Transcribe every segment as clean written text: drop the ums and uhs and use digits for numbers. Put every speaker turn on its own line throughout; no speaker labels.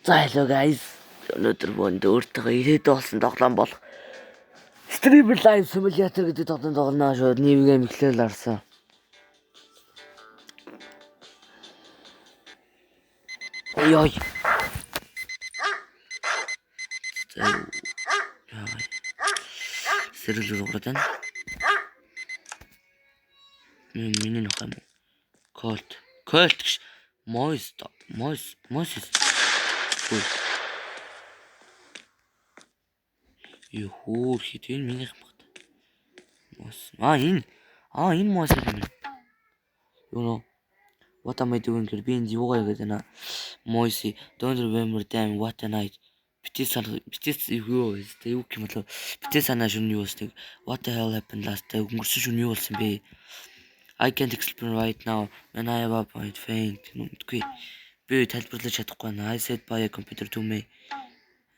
За hello guys. Өнөөдөр бүнд өөртөө ирээд болсон тоглоом болох Streamer Live Simulator гэдэг тоглоом тоглоно шүү. Нивгээ мэхлээл арсан. Ой. Сэрэл рүү гоо. Миний нөх юм. Colt гэж Moist. Юу хит энэ минийх багт. Энэ Moist юм. You know what am I doing here? Би энэ юугаа гэдэг нэ. Moist don't remember damn what a night. Битээс юу юм болоо. Битээс санаа шүн юу өстэй. What the hell happened last day? Өнгөрсөн шүн юу болсон бэ? I can't explain right now. When I have a point faint. Нүмдгүй. Би тайлбарлаж чадахгүй байна. I said buy a computer to me.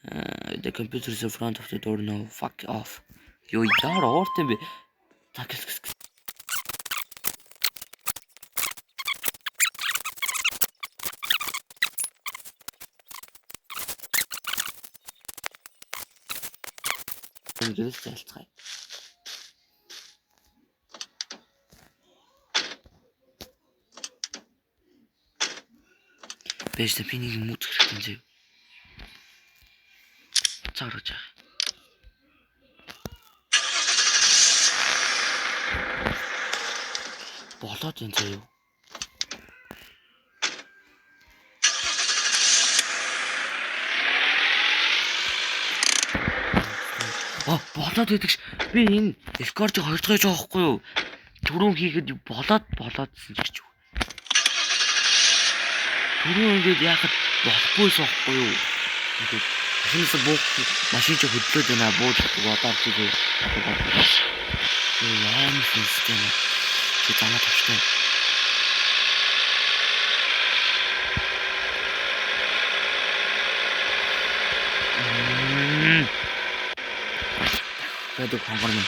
The computer is in front of the door now. Fuck off. Юу яар оортын би. Такс. Гэрэл зайлцгаая. Бэжтэй би нэг юм үзэх хэрэгтэй зөө. Цаарч яах. Болоод энэ зөө. Болоод идэгш. Би энэ Discord-ыг 2 дахь яах байхгүй юу? Түрүүн хийгээд болоодсэн ч гэж юу. Түрүүн ингэж яахад болохгүйсэн байхгүй юу? Ингээд машинаас буух машин ч хөдлөөд байна бууж бодоод чигээ. Яам систем. Чи замаа тавчтай. Тэд хонгорно.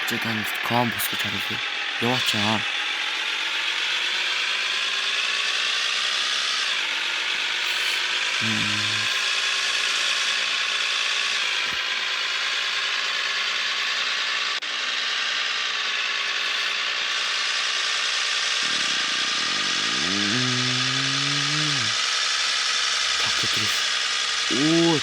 Тэд компос гэж харагдав. Яваачаа. Оо.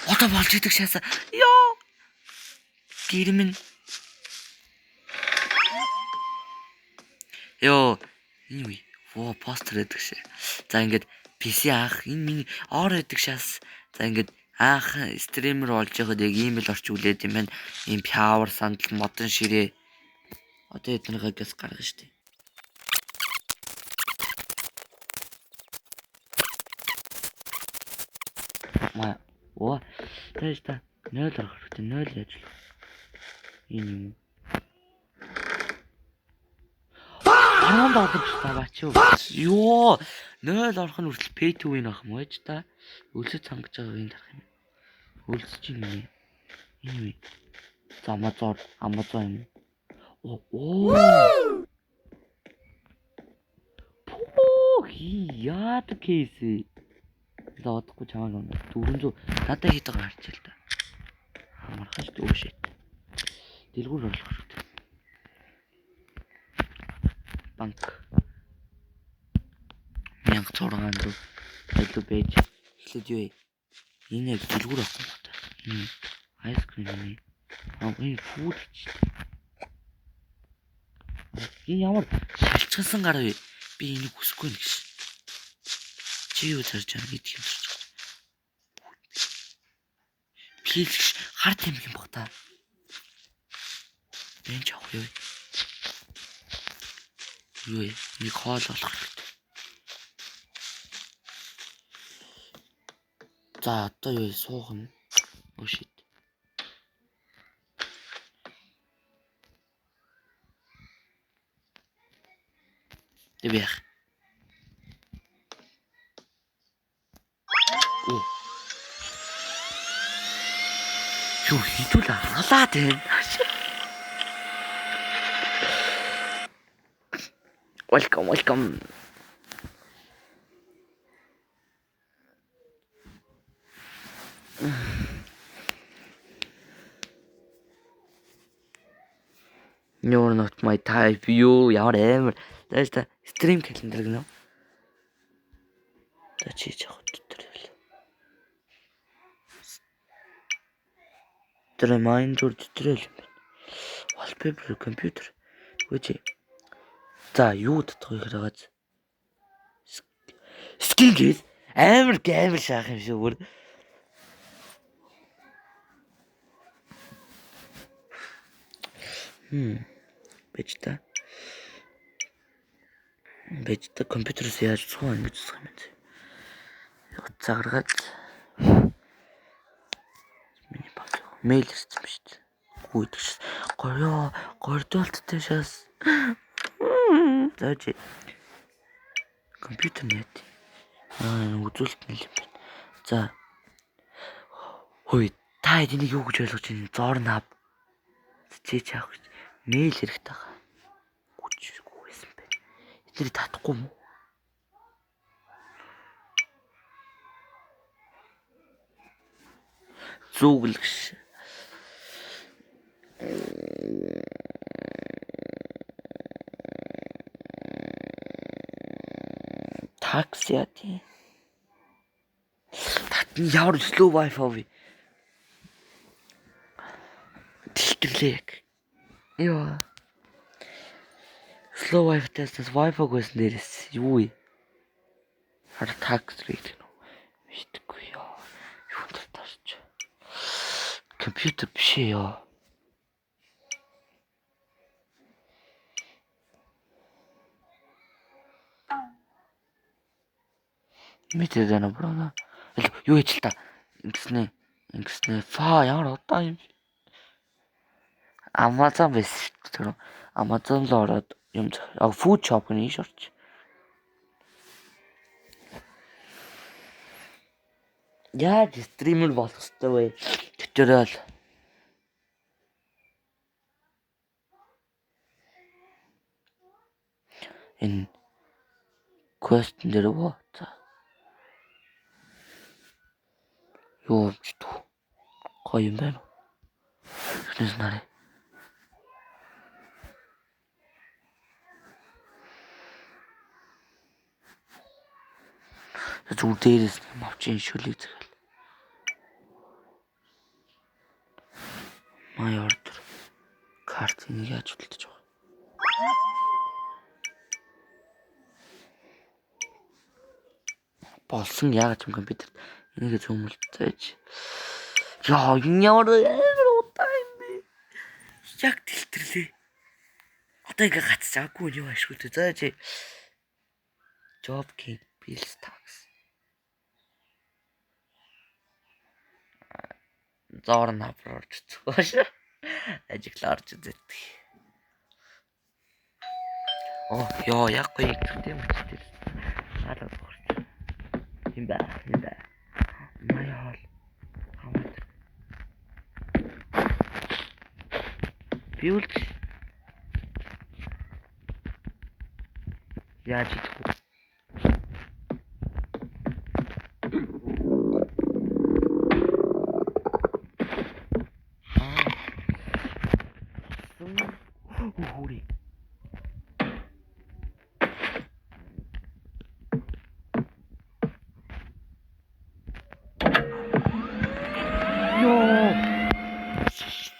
Одоо болж идэг шаасаа. Ёо. Гэрмэн. Ёо. Энэ юу? Постэр гэдэг шээ. За ингээд PC аах энэ миний ор гэдэг шаас. За ингээд аах стример болж байхад яг ийм л орчуулээд юм байна. Ийм power сандал модон ширээ. Одоо эднийгээ газ гаргана штэ. Оо, тэйж та 0 орох хэрэгтэй 0 ажил. Энэ юм. $10 таваач юу? Ёо, 0 орох нь хүртэл pay to win ах юм байж та. Өлсөж цангаж байгаа юм тарах юм. Өлсөж юм. Энэ. За Amazon юм. Оо. Поо, яат кейс. Лодохгүй чамаг юм. 400 надад хийдэг харч л та. Хамархаж дөөшөө. Дэлгүүр орлох хэрэгтэй. Банк 1600 илүү байж эхлээд юу вэ? Энэ яг дэлгүүр авах юм байна. Айскрим юм. Энэ фуд ч. Энэ ямар шалчсан гар вэ? Би энийг хүсэхгүй нэг ш. Чи юу зарж байгаа гэдэг юм шиг. Плиз харт юм баг та. Энэ ч авах юу? Юу нэг хоол болох хэрэгтэй. За одоо юу суух нь? Oh shit. Тэвэх. Юу хитүүл халаад байна. Welcome. You're not my type. Юу ямар амар. Зааш та стрим календар гэнэ. За чи яах вэ? Reminder дотрэл юм байна. Wallpaper компьютер. Үгүй. За юу татах вэ хэрэгаз? Скин гээл амар шаах юм шүү бүр. Бэж та компьютерээс яаж цугаа ингэж усах юм бэ? Цагаргаад миний баг мэйл ирсэн юм шүү дээ. Гүйдэж гордолттой шас. За чи компьютер нет. Үзүүлэлт нэл юм байна. За. Хөөе, та энийг юу гэж ойлгож байна? Зор нав. Чи чаах гэж мэйл хэрэгтэй байгаа. Гүчгүй байсан бэ. Эдгээр татахгүй юм уу? Зүглэгш. Такси яти. Татны ямар slow wifi вэ? Тэлтэрлэг. Яа. Slow wifi тест wifi гэсэн дээрээс юу вэ? Хар такс рейт нөө. Мэдгүй яа. Юу татаач. Компьютер биш яа. Мэдээ дана брона. Юу хийж та? Ингэснэ. Фа ямар удаа юм. Amazon байсан шүү дээ. Amazon л ороод юм food shop гэнэ шорч. Яаж стример болох ёстой вэ? Tutorial. Энэ quest дээр боо. Юу ч түү. Гоё юм байна. Эхнээс нарыг. Зүг дээрээс мовчин шүлэг зэрэг. My order. Карт нэг яаж үлдэж байгаа. Болсон яг ч компьютер энийг зөмөлтөөж. Яа, ямар удаа юм бэ? Яг тэлтэрлээ. Одоо ингээ гацчаагүй юу ашгүй тэ. За чи job key bills tax. Зор наврч цогш. Ажиглаарч үздэг. Яа, яг гоё юм чи. Шалаад орч. Юм ба. Май хол. Биулж. Яаж идэх вэ? Хурий.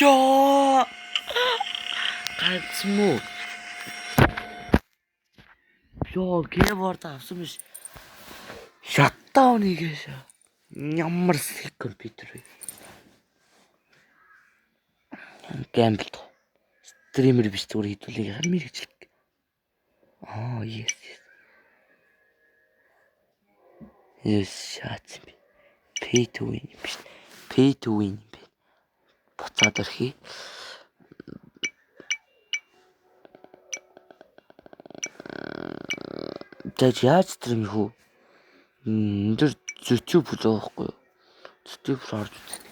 Ёо. Ганцмуу. Ёо, keyboard авсан биш. Shutdown хийгээш. Ямар сик компьютер вэ? Гэмбл. Стример биш зүгээр хитүүлэг харин мэрэгчлэг. Yes. Yes, шаац би. Pay to win биш. Pay to win бэ. Буцаад орхи. Тэгж яаж стрим хүү? Тэр YouTube л байхгүй юу? YouTube орж үзсэн.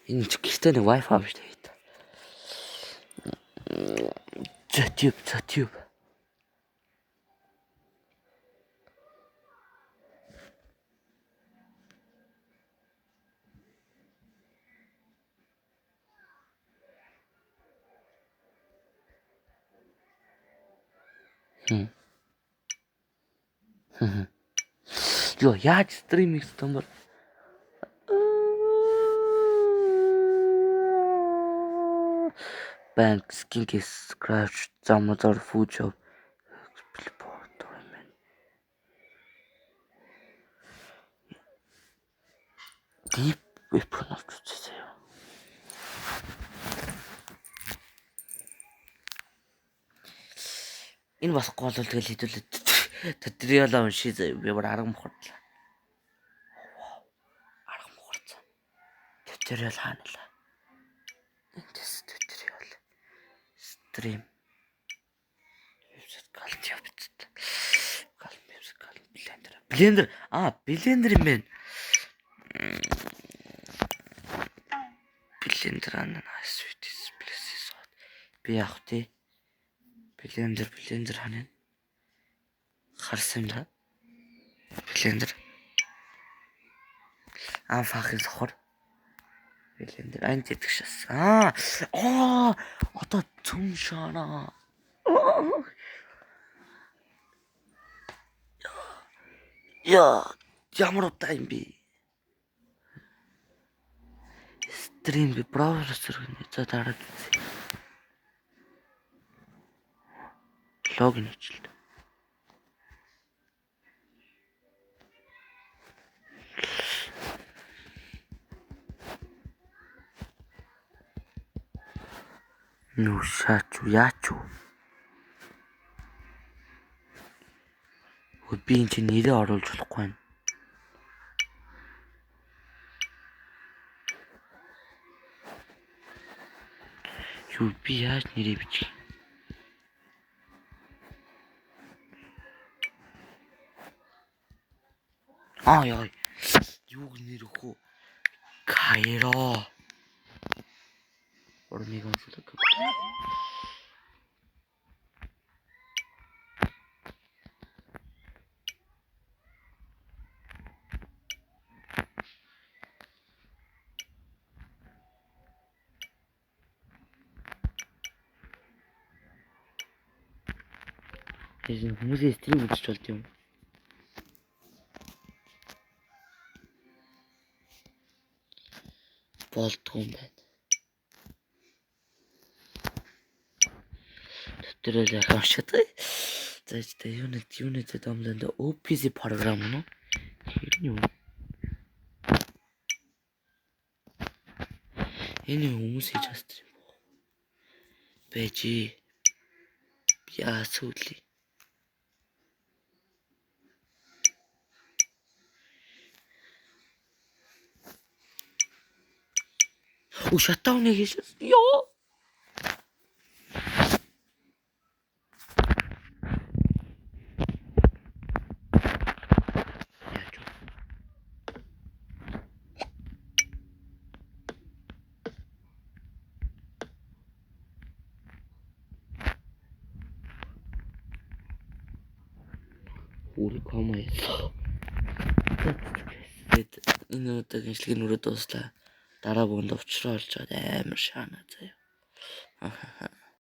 Энэ ч гэртээ нэг Wi-Fi биш тэгээд. Затюб. Ёо, яаж стриминг стомбор. Bank, Skinkis, Scratch, Zamazar, Food Shop, Deep Weapon of Justice. Энэ бас гол л тэгэл хэдүүлээд туториал унший заяа би бүр арга мохордлаа. Арга мохорцоо. Туториал хаанаа. Энэс туториал. Стрим. Вебсайт галт явцд. Blender. Blender юм байна. Blender nice sweet places. Би явах тий. Blender ханаа. Харсан юм да. Blender. Фахын сохор. Blender ант идэх шас. Одоо цөм шаана. Яа, ямар удаа юм бэ? Стрим би браузер гэнэ. За дараад үзье. Логин хийлээ. Юу яач юу? Би энэ чинь нэрээ оруулж болохгүй байна. Юу би яаж нэрээ бичих? Яа. Юу нэр өхөө? Кайро. Ормиг онцлог. Тэжин хүмүүсээ стрим үзэж болд юм. Болдгоо юм байна. Тэтэл яхаа шатay. За юунэт домлонд OPC програм нь хэрний юм. Энэ хүмүүс хийж стрим бэжи. Яа сүлээ. Shutdown хийшээс. Ёо. Ури комой. Энэ удаагийн шинжилгээ нүрээ дуслаа. Дараа бүхэнд өвчрөө олж аваад амар шаана заяа.